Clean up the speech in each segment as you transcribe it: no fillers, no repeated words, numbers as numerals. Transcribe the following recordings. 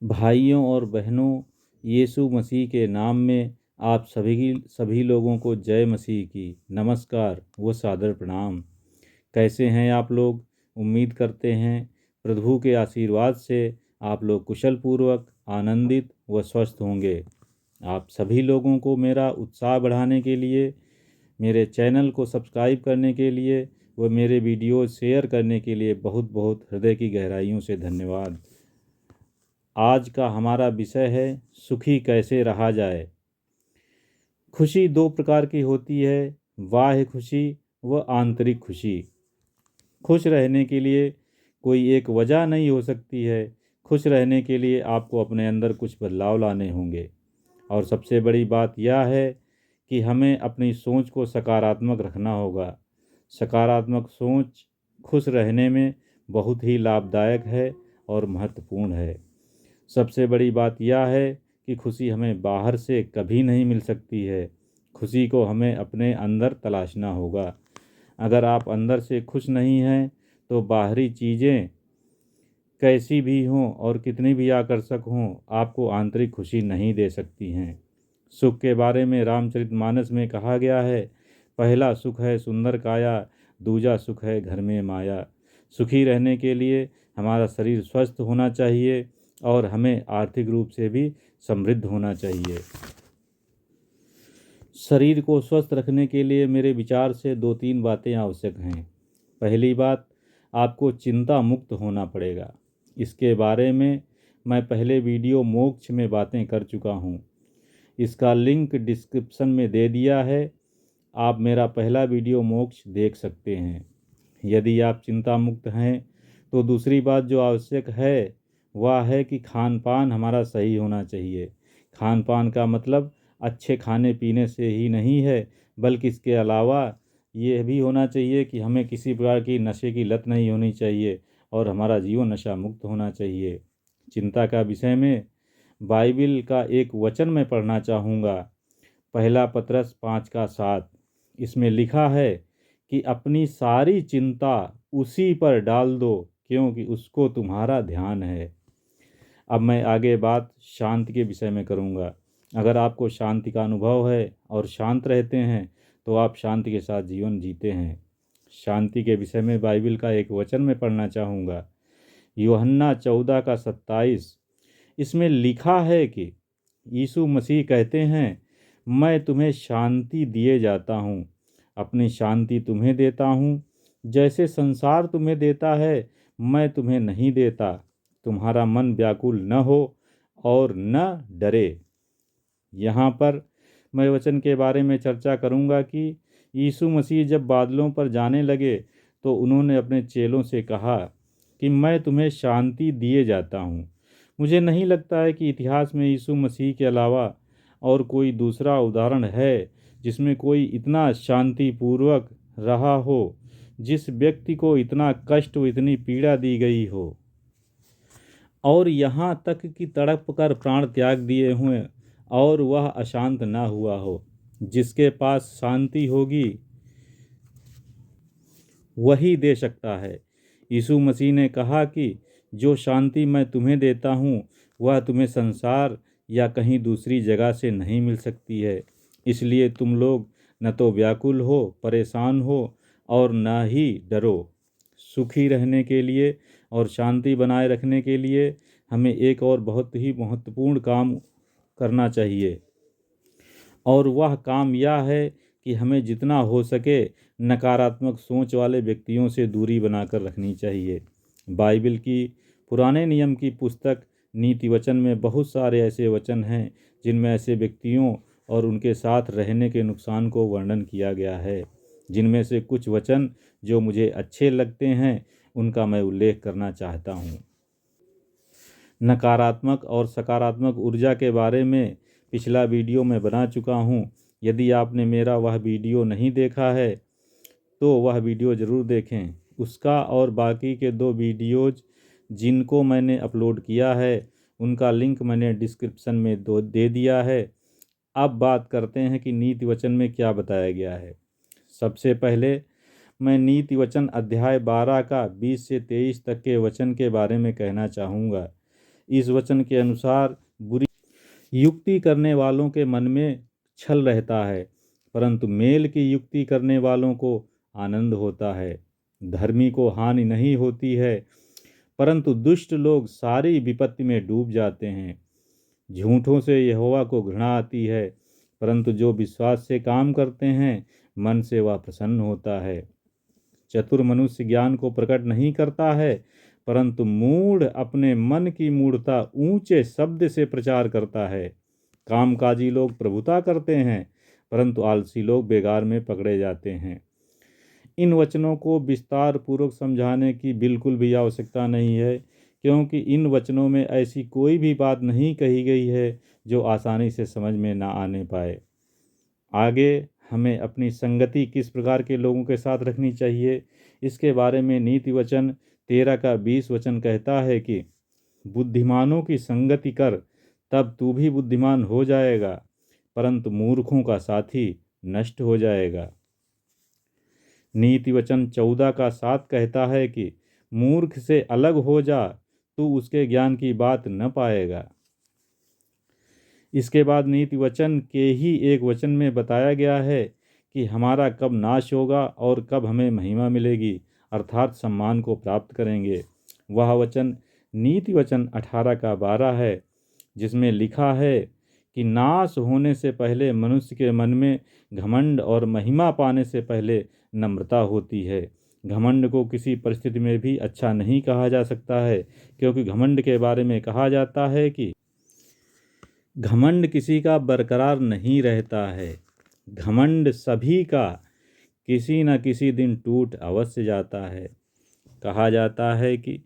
भाइयों और बहनों, यीशु मसीह के नाम में आप सभी लोगों को जय मसीह की नमस्कार व सादर प्रणाम। कैसे हैं आप लोग? उम्मीद करते हैं प्रभु के आशीर्वाद से आप लोग कुशल पूर्वक, आनंदित व स्वस्थ होंगे। आप सभी लोगों को मेरा उत्साह बढ़ाने के लिए, मेरे चैनल को सब्सक्राइब करने के लिए व मेरे वीडियो शेयर करने के लिए बहुत बहुत हृदय की गहराइयों से धन्यवाद। आज का हमारा विषय है सुखी कैसे रहा जाए। खुशी दो प्रकार की होती है, बाह्य खुशी व आंतरिक खुशी। खुश रहने के लिए कोई एक वजह नहीं हो सकती है। खुश रहने के लिए आपको अपने अंदर कुछ बदलाव लाने होंगे। और सबसे बड़ी बात यह है कि हमें अपनी सोच को सकारात्मक रखना होगा। सकारात्मक सोच खुश रहने में बहुत ही लाभदायक है और महत्वपूर्ण है। सबसे बड़ी बात यह है कि खुशी हमें बाहर से कभी नहीं मिल सकती है। खुशी को हमें अपने अंदर तलाशना होगा। अगर आप अंदर से खुश नहीं हैं तो बाहरी चीज़ें कैसी भी हों और कितनी भी आकर्षक हों, आपको आंतरिक खुशी नहीं दे सकती हैं। सुख के बारे में रामचरितमानस में कहा गया है, पहला सुख है सुंदर काया, दूजा सुख है घर में माया। सुखी रहने के लिए हमारा शरीर स्वस्थ होना चाहिए और हमें आर्थिक रूप से भी समृद्ध होना चाहिए। शरीर को स्वस्थ रखने के लिए मेरे विचार से 2-3 बातें आवश्यक हैं। पहली बात, आपको चिंता मुक्त होना पड़ेगा। इसके बारे में मैं पहले वीडियो मोक्ष में बातें कर चुका हूँ। इसका लिंक डिस्क्रिप्शन में दे दिया है। आप मेरा पहला वीडियो मोक्ष देख सकते हैं। यदि आप चिंता मुक्त हैं तो दूसरी बात जो आवश्यक है वह है कि खान पान हमारा सही होना चाहिए। खान पान का मतलब अच्छे खाने पीने से ही नहीं है, बल्कि इसके अलावा ये भी होना चाहिए कि हमें किसी प्रकार की नशे की लत नहीं होनी चाहिए और हमारा जीवन नशा मुक्त होना चाहिए। चिंता का विषय में बाइबिल का एक वचन मैं पढ़ना चाहूँगा, पहला पतरस 5:7। इसमें लिखा है कि अपनी सारी चिंता उसी पर डाल दो, क्योंकि उसको तुम्हारा ध्यान है। अब मैं आगे बात शांति के विषय में करूँगा। अगर आपको शांति का अनुभव है और शांत रहते हैं तो आप शांति के साथ जीवन जीते हैं। शांति के विषय में बाइबिल का एक वचन मैं पढ़ना चाहूँगा, यूहन्ना 14:27। इसमें लिखा है कि यीशु मसीह कहते हैं, मैं तुम्हें शांति दिए जाता हूँ, अपनी शांति तुम्हें देता हूँ। जैसे संसार तुम्हें देता है, मैं तुम्हें नहीं देता। तुम्हारा मन व्याकुल न हो और न डरे। यहाँ पर मैं वचन के बारे में चर्चा करूँगा कि यीशु मसीह जब बादलों पर जाने लगे तो उन्होंने अपने चेलों से कहा कि मैं तुम्हें शांति दिए जाता हूँ। मुझे नहीं लगता है कि इतिहास में यीशु मसीह के अलावा और कोई दूसरा उदाहरण है जिसमें कोई इतना शांतिपूर्वक रहा हो, जिस व्यक्ति को इतना कष्ट व इतनी पीड़ा दी गई हो और यहाँ तक कि तड़प कर प्राण त्याग दिए हुए और वह अशांत ना हुआ हो। जिसके पास शांति होगी वही दे सकता है। यीशु मसीह ने कहा कि जो शांति मैं तुम्हें देता हूँ वह तुम्हें संसार या कहीं दूसरी जगह से नहीं मिल सकती है। इसलिए तुम लोग न तो व्याकुल हो, परेशान हो और न ही डरो। सुखी रहने के लिए और शांति बनाए रखने के लिए हमें एक और बहुत ही महत्वपूर्ण काम करना चाहिए, और वह काम यह है कि हमें जितना हो सके नकारात्मक सोच वाले व्यक्तियों से दूरी बनाकर रखनी चाहिए। बाइबिल की पुराने नियम की पुस्तक नीति वचन में बहुत सारे ऐसे वचन हैं जिनमें ऐसे व्यक्तियों और उनके साथ रहने के नुकसान को वर्णन किया गया है। जिनमें से कुछ वचन जो मुझे अच्छे लगते हैं उनका मैं उल्लेख करना चाहता हूँ। नकारात्मक और सकारात्मक ऊर्जा के बारे में पिछला वीडियो मैं बना चुका हूँ। यदि आपने मेरा वह वीडियो नहीं देखा है तो वह वीडियो ज़रूर देखें। उसका और बाकी के 2 वीडियोज़ जिनको मैंने अपलोड किया है उनका लिंक मैंने डिस्क्रिप्शन में दे दिया है। अब बात करते हैं कि नीति वचन में क्या बताया गया है। सबसे पहले मैं नीति वचन अध्याय 12 का 20 से 23 तक के वचन के बारे में कहना चाहूँगा। इस वचन के अनुसार बुरी युक्ति करने वालों के मन में छल रहता है, परंतु मेल की युक्ति करने वालों को आनंद होता है। धर्मी को हानि नहीं होती है, परंतु दुष्ट लोग सारी विपत्ति में डूब जाते हैं। झूठों से यहोवा को घृणा आती है, परंतु जो विश्वास से काम करते हैं मन से वह प्रसन्न होता है। चतुर मनुष्य ज्ञान को प्रकट नहीं करता है, परंतु मूढ़ अपने मन की मूढ़ता ऊंचे शब्द से प्रचार करता है। कामकाजी लोग प्रभुता करते हैं, परंतु आलसी लोग बेगार में पकड़े जाते हैं। इन वचनों को विस्तार पूर्वक समझाने की बिल्कुल भी आवश्यकता नहीं है, क्योंकि इन वचनों में ऐसी कोई भी बात नहीं कही गई है जो आसानी से समझ में ना आने पाए। आगे हमें अपनी संगति किस प्रकार के लोगों के साथ रखनी चाहिए, इसके बारे में नीति वचन 13 का 20 वचन कहता है कि बुद्धिमानों की संगति कर, तब तू भी बुद्धिमान हो जाएगा, परंतु मूर्खों का साथी नष्ट हो जाएगा। नीति वचन 14 का 7 कहता है कि मूर्ख से अलग हो जा, तू उसके ज्ञान की बात न पाएगा। इसके बाद नीति वचन के ही एक वचन में बताया गया है कि हमारा कब नाश होगा और कब हमें महिमा मिलेगी, अर्थात सम्मान को प्राप्त करेंगे। वह वचन नीति वचन 18 का 12 है, जिसमें लिखा है कि नाश होने से पहले मनुष्य के मन में घमंड और महिमा पाने से पहले नम्रता होती है। घमंड को किसी परिस्थिति में भी अच्छा नहीं कहा जा सकता है, क्योंकि घमंड के बारे में कहा जाता है कि घमंड किसी का बरकरार नहीं रहता है। घमंड सभी का किसी न किसी दिन टूट अवश्य जाता है। कहा जाता है कि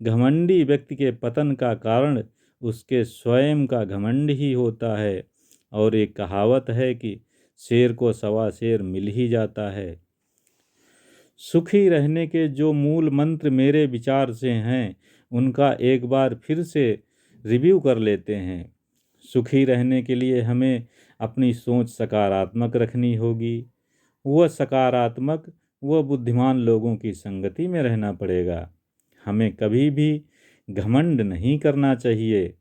घमंडी व्यक्ति के पतन का कारण उसके स्वयं का घमंड ही होता है, और एक कहावत है कि शेर को सवा शेर मिल ही जाता है। सुखी रहने के जो मूल मंत्र मेरे विचार से हैं, उनका एक बार फिर से रिव्यू कर लेते हैं। सुखी रहने के लिए हमें अपनी सोच सकारात्मक रखनी होगी। वह सकारात्मक व बुद्धिमान लोगों की संगति में रहना पड़ेगा। हमें कभी भी घमंड नहीं करना चाहिए।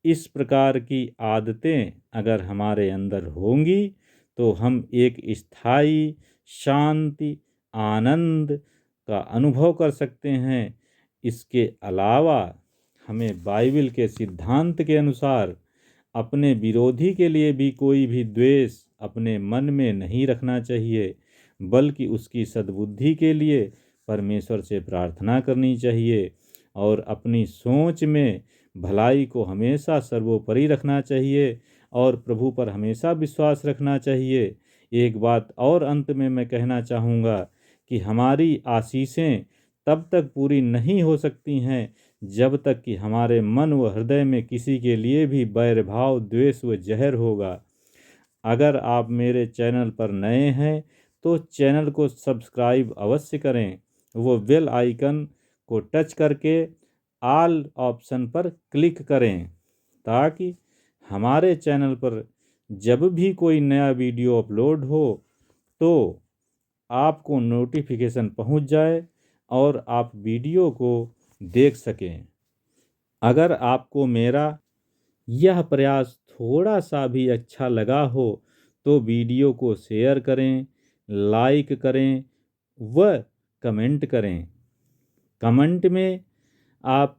इस प्रकार की आदतें अगर हमारे अंदर होंगी तो हम एक स्थायी शांति आनंद का अनुभव कर सकते हैं। इसके अलावा हमें बाइबल के सिद्धांत के अनुसार अपने विरोधी के लिए भी कोई भी द्वेष अपने मन में नहीं रखना चाहिए, बल्कि उसकी सद्बुद्धि के लिए परमेश्वर से प्रार्थना करनी चाहिए और अपनी सोच में भलाई को हमेशा सर्वोपरि रखना चाहिए और प्रभु पर हमेशा विश्वास रखना चाहिए। एक बात और अंत में मैं कहना चाहूँगा कि हमारी आशीषें तब तक पूरी नहीं हो सकती हैं जब तक कि हमारे मन व हृदय में किसी के लिए भी बैर भाव द्वेष व जहर होगा। अगर आप मेरे चैनल पर नए हैं तो चैनल को सब्सक्राइब अवश्य करें, वो बेल आइकन को टच करके ऑल ऑप्शन पर क्लिक करें, ताकि हमारे चैनल पर जब भी कोई नया वीडियो अपलोड हो तो आपको नोटिफिकेशन पहुंच जाए और आप वीडियो को देख सकें। अगर आपको मेरा यह प्रयास थोड़ा सा भी अच्छा लगा हो तो वीडियो को शेयर करें, लाइक करें व कमेंट करें। कमेंट में आप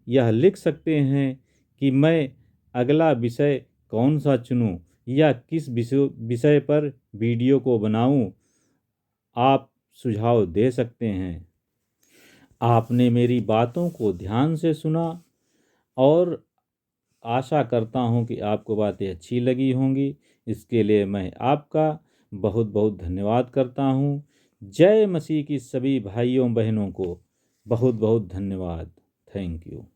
यह लिख सकते हैं कि मैं अगला विषय कौन सा चुनूं या किस विषय पर वीडियो को बनाऊं, आप सुझाव दे सकते हैं। आपने मेरी बातों को ध्यान से सुना और आशा करता हूं कि आपको बातें अच्छी लगी होंगी। इसके लिए मैं आपका बहुत बहुत धन्यवाद करता हूं। जय मसीह की सभी भाइयों बहनों को बहुत बहुत धन्यवाद। Thank you.